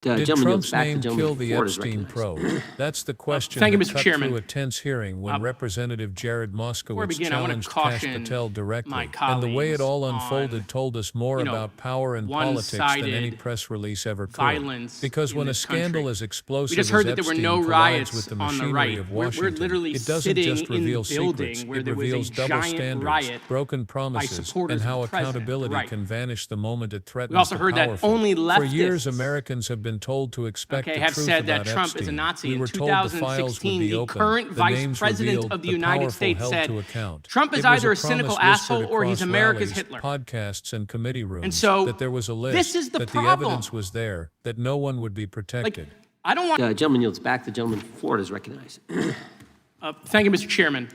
Did Trump's name kill the Epstein probe? That's the question Thank you, that Mr. cut Chairman. through a tense hearing when Representative Jared Moskowitz begin, I wanna challenged Kash caution Patel directly. my And the way it all colleagues unfolded on, told us more about power and politics than any one-sided press release ever could. violence Because in when a this scandal country. as explosive We just heard as that there were Epstein no collides riots with the on the machinery right. of We're Washington, literally it doesn't sitting just in the reveal building secrets, where it there was a reveals double giant standards, riot broken by promises, supporters and how of the president, the accountability right. can vanish the moment it threatens also the heard that powerful. only For years, leftists, Americans have been told to expect the have truth said about that Trump Epstein. is a Nazi. We In were told the files would 2016, be the open, current the vice names president revealed, of the the United powerful States held said, to account. Trump is It was either a promise cynical whispered asshole or he's across America's rallies, Hitler. podcasts, and committee rooms And so, that there was a list, this is the that problem. the evidence was there, that no one would be protected. I don't want. Gentleman yields back. The gentleman from Florida is recognized. Thank you, Mr. Chairman.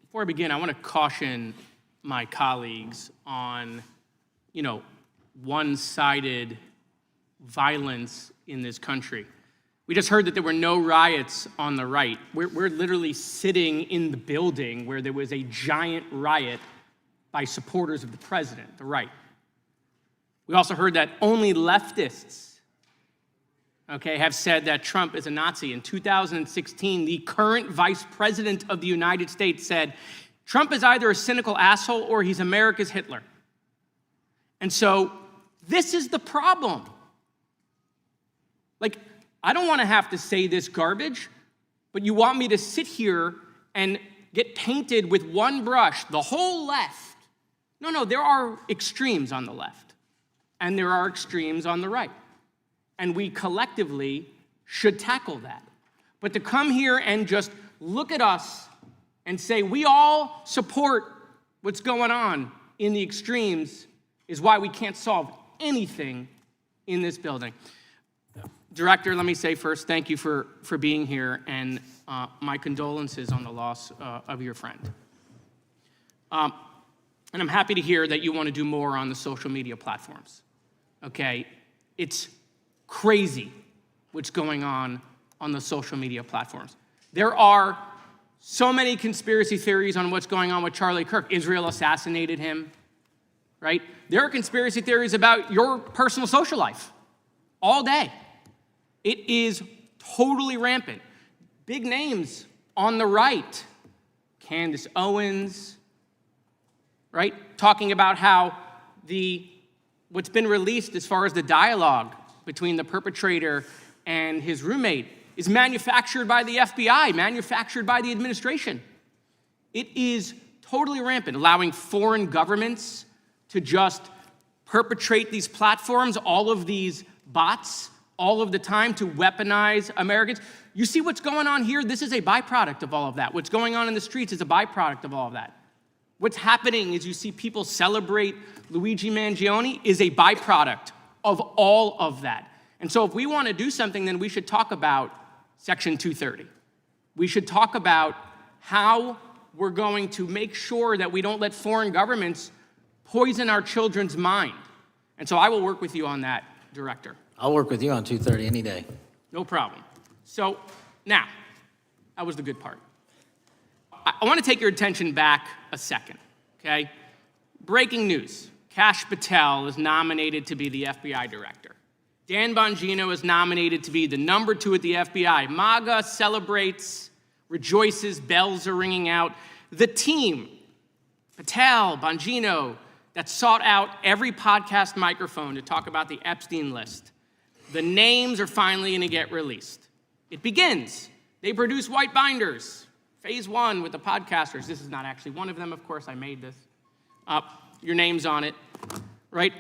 Before I begin, I want to caution my colleagues on, one-sided violence in this country. We just heard that there were no riots on the right. We're literally sitting in the building where there was a giant riot by supporters of the president, the right. We also heard that only leftists, have said that Trump is a Nazi. In 2016, the current vice president of the United States said, Trump is either a cynical asshole or he's America's Hitler. And so this is the problem. I don't want to have to say this garbage, but you want me to sit here and get painted with one brush, the whole left. No, there are extremes on the left, and there are extremes on the right. And we collectively should tackle that. But to come here and just look at us and say we all support what's going on in the extremes is why we can't solve anything in this building. Director, let me say first, thank you for being here, and my condolences on the loss of your friend. And I'm happy to hear that you want to do more on the social media platforms. It's crazy what's going on the social media platforms. There are so many conspiracy theories on what's going on with Charlie Kirk. Israel assassinated him, right? There are conspiracy theories about your personal social life all day. It is totally rampant. Big names on the right, Candace Owens, right? Talking about how what's been released as far as the dialogue between the perpetrator and his roommate is manufactured by the FBI, manufactured by the administration. It is totally rampant, allowing foreign governments to just perpetrate these platforms, all of these bots, all of the time to weaponize Americans. You see what's going on here? This is a byproduct of all of that. What's going on in the streets is a byproduct of all of that. What's happening is you see people celebrate Luigi Mangione is a byproduct of all of that. And so if we want to do something, then we should talk about Section 230. We should talk about how we're going to make sure that we don't let foreign governments poison our children's mind. And so I will work with you on that, Director. I'll work with you on 230 any day. No problem. So now, that was the good part. I want to take your attention back a second, okay? Breaking news. Kash Patel is nominated to be the FBI director. Dan Bongino is nominated to be the number 2 at the FBI. MAGA celebrates, rejoices, bells are ringing out. The team, Patel, Bongino, that sought out every podcast microphone to talk about the Epstein list. The names are finally going to get released. It begins. They produce white binders. Phase 1 with the podcasters. This is not actually one of them, of course. I made this. Your name's on it, right?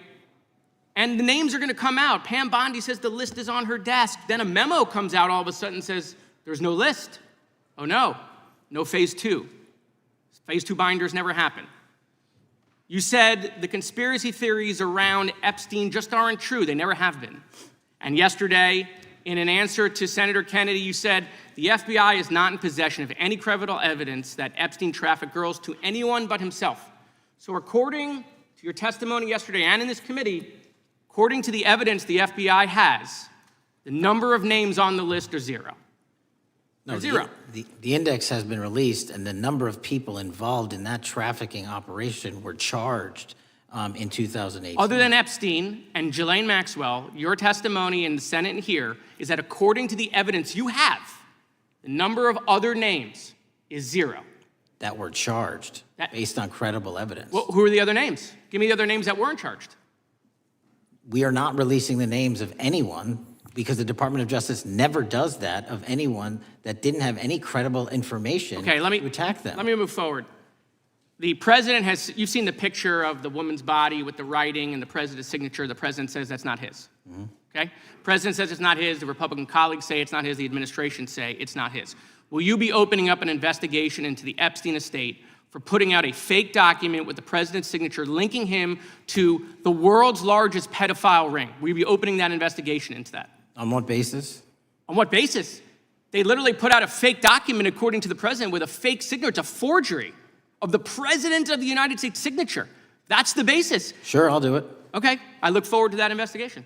And the names are going to come out. Pam Bondi says the list is on her desk. Then a memo comes out all of a sudden and says, there's no list. Oh, no phase 2. Phase 2 binders never happen. You said the conspiracy theories around Epstein just aren't true. They never have been. And yesterday, in an answer to Senator Kennedy, you said the FBI is not in possession of any credible evidence that Epstein trafficked girls to anyone but himself. So according to your testimony yesterday and in this committee, according to the evidence the FBI has, the number of names on the list are 0. No, zero. The index has been released, and the number of people involved in that trafficking operation were charged in 2018. Other than Epstein and Ghislaine Maxwell, your testimony in the Senate and here is that according to the evidence you have, the number of other names is 0. That were charged based on credible evidence. Well, who are the other names? Give me the other names that weren't charged. We are not releasing the names of anyone because the Department of Justice never does that of anyone that didn't have any credible information to attack them. Let me move forward. The president has, you've seen the picture of the woman's body with the writing and the president's signature. The president says that's not his. Okay? President says it's not his. The Republican colleagues say it's not his. The administration say it's not his. Will you be opening up an investigation into the Epstein estate for putting out a fake document with the president's signature linking him to the world's largest pedophile ring? Will you be opening that investigation into that? On what basis? On what basis? They literally put out a fake document, according to the president, with a fake signature. It's a forgery of the president of the United States signature. That's the basis. Sure, I'll do it. Okay, I look forward to that investigation.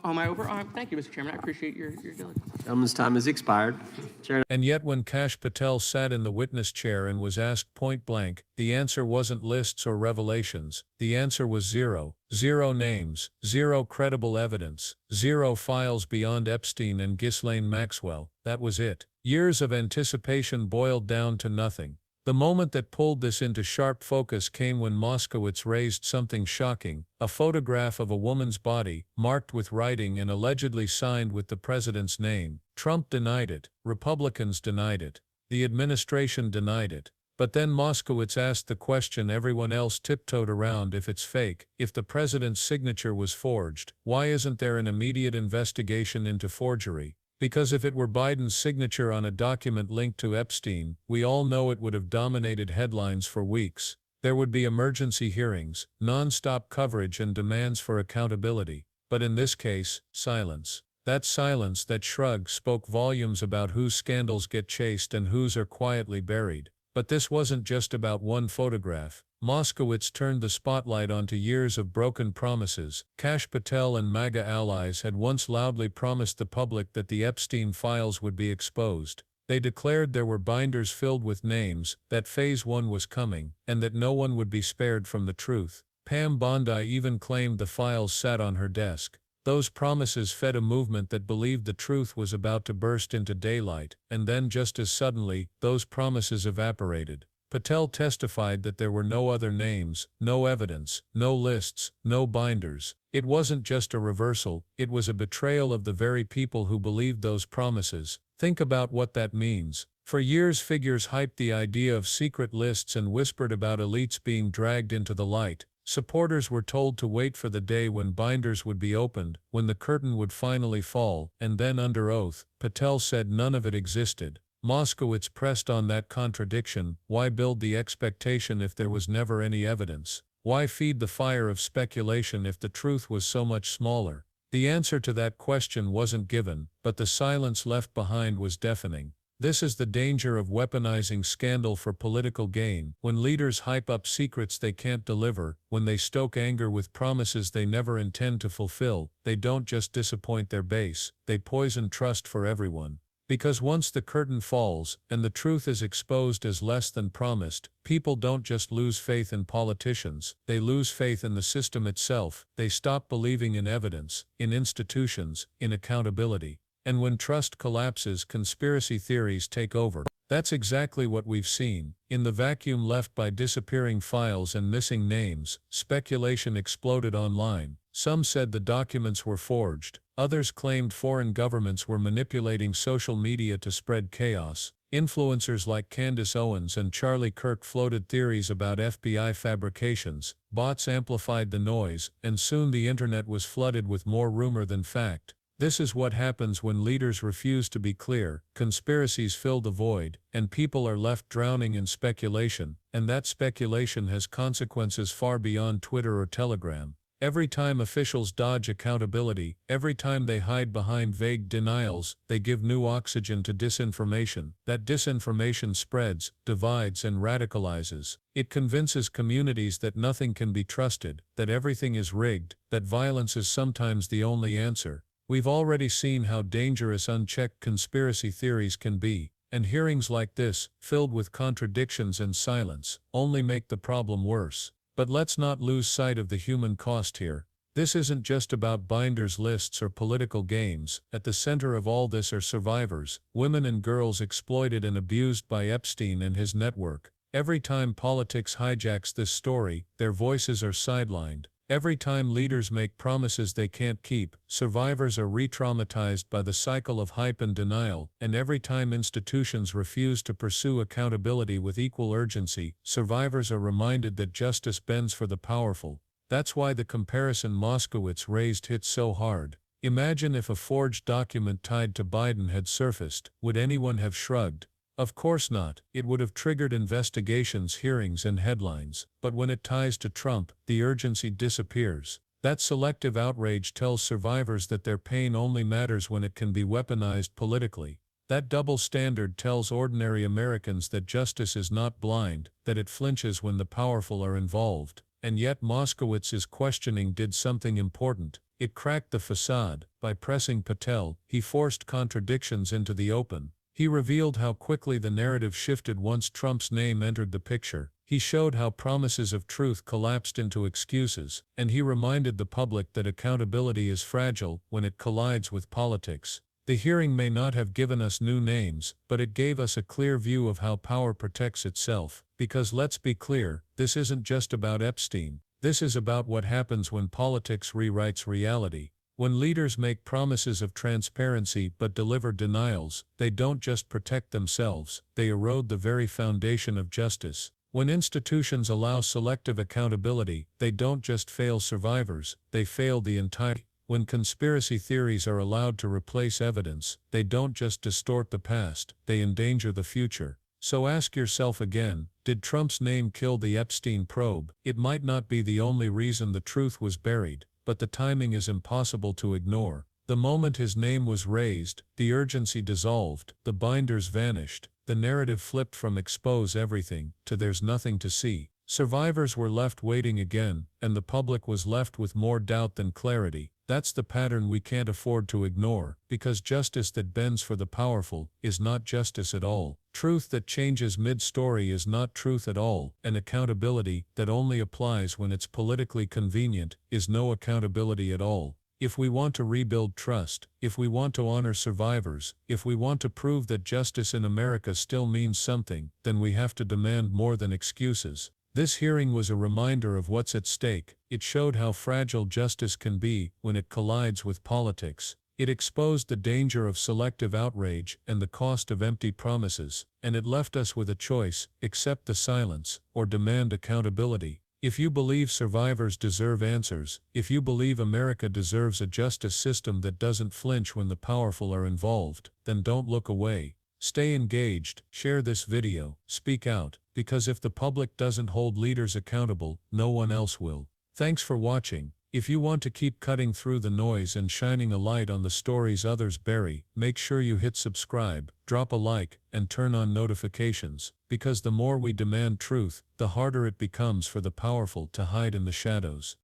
Am I over? Thank you, Mr. Chairman. I appreciate your diligence. Gentleman's time has expired. Chair. And yet when Kash Patel sat in the witness chair and was asked point blank, the answer wasn't lists or revelations. The answer was 0. 0 names, 0 credible evidence, 0 files beyond Epstein and Ghislaine Maxwell. That was it. Years of anticipation boiled down to nothing. The moment that pulled this into sharp focus came when Moskowitz raised something shocking, a photograph of a woman's body, marked with writing and allegedly signed with the president's name. Trump denied it, Republicans denied it, the administration denied it. But then Moskowitz asked the question everyone else tiptoed around: if it's fake, if the president's signature was forged, why isn't there an immediate investigation into forgery? Because if it were Biden's signature on a document linked to Epstein, we all know it would have dominated headlines for weeks. There would be emergency hearings, non-stop coverage and demands for accountability. But in this case, silence. That silence, that shrug, spoke volumes about whose scandals get chased and whose are quietly buried. But this wasn't just about one photograph. Moskowitz turned the spotlight onto years of broken promises. Kash Patel and MAGA allies had once loudly promised the public that the Epstein files would be exposed. They declared there were binders filled with names, that phase 1 was coming, and that no one would be spared from the truth. Pam Bondi even claimed the files sat on her desk. Those promises fed a movement that believed the truth was about to burst into daylight, and then just as suddenly, those promises evaporated. Patel testified that there were no other names, no evidence, no lists, no binders. It wasn't just a reversal, it was a betrayal of the very people who believed those promises. Think about what that means. For years figures hyped the idea of secret lists and whispered about elites being dragged into the light. Supporters were told to wait for the day when binders would be opened, when the curtain would finally fall, and then under oath, Patel said none of it existed. Moskowitz pressed on that contradiction. Why build the expectation if there was never any evidence? Why feed the fire of speculation if the truth was so much smaller? The answer to that question wasn't given, but the silence left behind was deafening. This is the danger of weaponizing scandal for political gain. When leaders hype up secrets they can't deliver, when they stoke anger with promises they never intend to fulfill, they don't just disappoint their base, they poison trust for everyone. Because once the curtain falls, and the truth is exposed as less than promised, people don't just lose faith in politicians, they lose faith in the system itself. They stop believing in evidence, in institutions, in accountability. And when trust collapses, conspiracy theories take over. That's exactly what we've seen. In the vacuum left by disappearing files and missing names, speculation exploded online. Some said the documents were forged. Others claimed foreign governments were manipulating social media to spread chaos. Influencers like Candace Owens and Charlie Kirk floated theories about FBI fabrications. Bots amplified the noise, and soon the internet was flooded with more rumor than fact. This is what happens when leaders refuse to be clear. Conspiracies fill the void, and people are left drowning in speculation, and that speculation has consequences far beyond Twitter or Telegram. Every time officials dodge accountability, every time they hide behind vague denials, they give new oxygen to disinformation. That disinformation spreads, divides, and radicalizes. It convinces communities that nothing can be trusted, that everything is rigged, that violence is sometimes the only answer. We've already seen how dangerous unchecked conspiracy theories can be. And hearings like this, filled with contradictions and silence, only make the problem worse. But let's not lose sight of the human cost here. This isn't just about binders lists or political games. At the center of all this are survivors, women and girls exploited and abused by Epstein and his network. Every time politics hijacks this story, their voices are sidelined. Every time leaders make promises they can't keep, survivors are re-traumatized by the cycle of hype and denial, and every time institutions refuse to pursue accountability with equal urgency, survivors are reminded that justice bends for the powerful. That's why the comparison Moskowitz raised hits so hard. Imagine if a forged document tied to Biden had surfaced, would anyone have shrugged? Of course not. It would have triggered investigations, hearings, and headlines. But when it ties to Trump, the urgency disappears. That selective outrage tells survivors that their pain only matters when it can be weaponized politically. That double standard tells ordinary Americans that justice is not blind, that it flinches when the powerful are involved. And yet Moskowitz's questioning did something important. It cracked the facade. By pressing Patel, he forced contradictions into the open. He revealed how quickly the narrative shifted once Trump's name entered the picture. He showed how promises of truth collapsed into excuses, and he reminded the public that accountability is fragile when it collides with politics. The hearing may not have given us new names, but it gave us a clear view of how power protects itself. Because let's be clear, this isn't just about Epstein. This is about what happens when politics rewrites reality. When leaders make promises of transparency but deliver denials, they don't just protect themselves, they erode the very foundation of justice. When institutions allow selective accountability, they don't just fail survivors, they fail the entire. When conspiracy theories are allowed to replace evidence, they don't just distort the past, they endanger the future. So ask yourself again, did Trump's name kill the Epstein probe? It might not be the only reason the truth was buried, but the timing is impossible to ignore. The moment his name was raised, the urgency dissolved, the binders vanished, the narrative flipped from expose everything to there's nothing to see. Survivors were left waiting again, and the public was left with more doubt than clarity. That's the pattern we can't afford to ignore, because justice that bends for the powerful is not justice at all. Truth that changes mid-story is not truth at all, and accountability that only applies when it's politically convenient is no accountability at all. If we want to rebuild trust, if we want to honor survivors, if we want to prove that justice in America still means something, then we have to demand more than excuses. This hearing was a reminder of what's at stake. It showed how fragile justice can be when it collides with politics. It exposed the danger of selective outrage and the cost of empty promises, and it left us with a choice: accept the silence or demand accountability. If you believe survivors deserve answers, if you believe America deserves a justice system that doesn't flinch when the powerful are involved, then don't look away. Stay engaged, share this video, speak out, because if the public doesn't hold leaders accountable, no one else will. Thanks for watching. If you want to keep cutting through the noise and shining a light on the stories others bury, make sure you hit subscribe, drop a like, and turn on notifications, because the more we demand truth, the harder it becomes for the powerful to hide in the shadows.